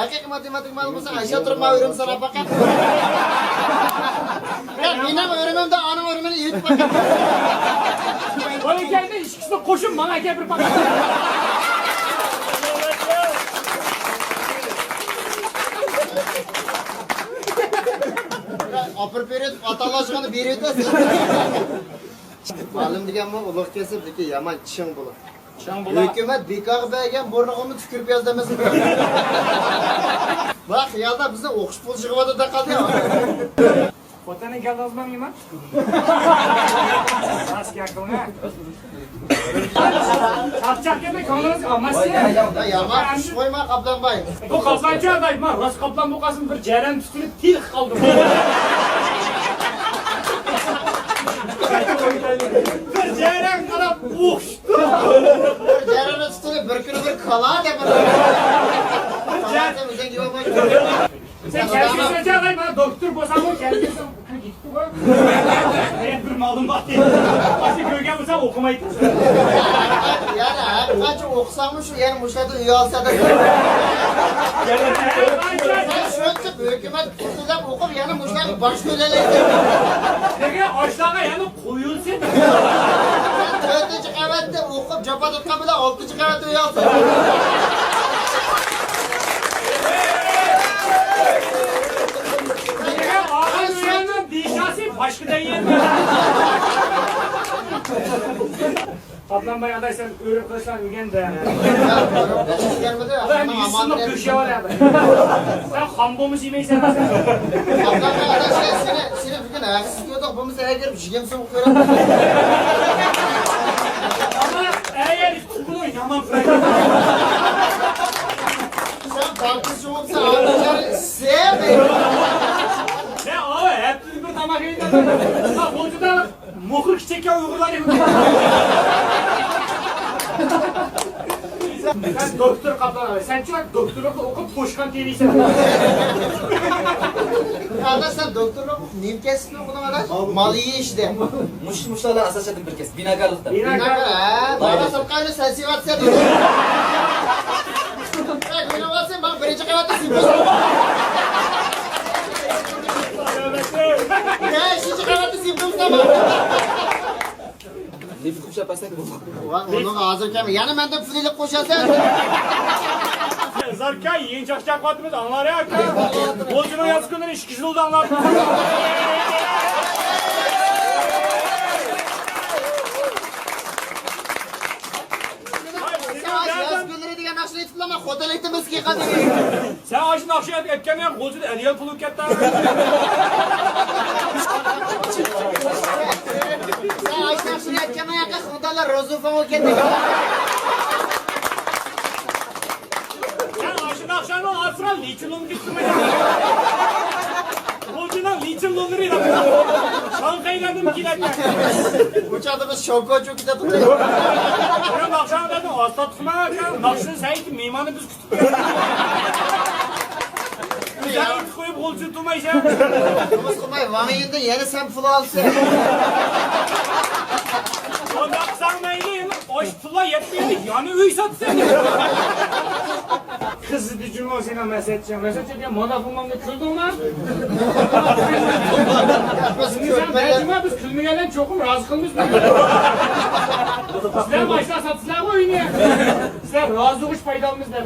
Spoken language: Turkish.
haqiqiy matematik ma'lum bo'lsa, Aysha turib men o'rganib sanab faqat. Men ham o'rganamda, onam o'rganmani yetib faqat. Bolakayda ishkisini qo'shib, menga gapirib faqat. Apır period atalashgani beradi. Ma'lum deganmi, ulug' kesib, lekin yomon ching bo'ladi. Hukumat bekor bergan bo'rnig'imni tükürib yoz demasin. Bak xiyolda bizni o'qish pul yig'ibdi qoldi. Otani galdozmanman. Asker qilma. Çarçaklarda kalırız olmazsa. Yomon ish qo'yma Qoplanbay. Bu Qoplanchi adayman. Rost Qoplan bo'lqasin bir jaran tutilib til qoldi. Bir jaran qarab o'xshdi. Jarani tutilib bir kun bir kala deb. Jarani o'zing yo'qmi? Sen kelgin joyga men doktor bo'lsam, kelgin gitdi bu. Men bir ma'lum bor. Qancha ko'rgan bo'lsam o'qimaydi. Yani qancha o'qisam shu yana mushada uy olsa-da. Shuncha hukumat puldan o'qib yana mushlarni bosh to'lalaydi. Nega oshlarga yana qo'yilsin? 4-qavatda o'qib jopad o'tgan bilan 6-qavatda uy olsa. Başkıdan yenmez. Qoplanbay aday sen o'rib qilsan o'rgan de. Ben yusunu köşe var ya. Sen hambomu yemeysen. Qoplanbay aday seni bugün haksız yo'q, bo'lmasa agar jigimsin ko'raman. Ama eğer bunu yaman Sen bankçı olsa alacağını sev. Ne abi hep bir tamak yedin. Ha bolcuda muhur çeken uygurlar yapıyor. Sen doktor Qoplan abi. Sen çok doktorluk okup boşkan teriysen. Ana sen doktorluk okup neyim kestin okudun adam? Malı ye işte. Muşlarla asasyadım bir kez. Binakarlıkta. Binagar ha. Bana sapkayla sen sivatsa diyor. Bina varsa bak birinci kavatta sivatsa. Ne ikinci kavatta sivatsa mı? Nefis kuşa pasnak bu. Onun ağzı kemi. Yani benden fililik koşarsan. Zarka yiyin çakacak vaktimiz anlar ya. Bolcunun yazgınları işkisi oldu anlar. Sen ağacın akşaya etken ya, kolcuda eliyel pulu ketti. Sen ağaçtan şunu etkeme yakın, odalar rozufamı kendi. Sen ağacın akşaya asra liçilun gittim. Kolcudan liçilunları yapıyor. Şankayladım kiletle. Uçadığımız şoko çok da tutuyor. Benim akşam dedim, hasta tutma. Nakşın sayık mimanı biz kütüp. Güzel koyup kolcu tutmayız ya. Thomas Kumay, bana yedin yeni sen pulu alsın. O naksan neydi? Oş pula yetmiyordu. Yani üy satsın. Kızı dücüm o sana mesaj edeceğim. Mesaj edeceğim. Moda bulmamda küldün lan. Biz külmeyenden çokum razı kılmış mı? Sizler başta satsızlar mı oynuyor? Sizler razı oluş faydalımızlar.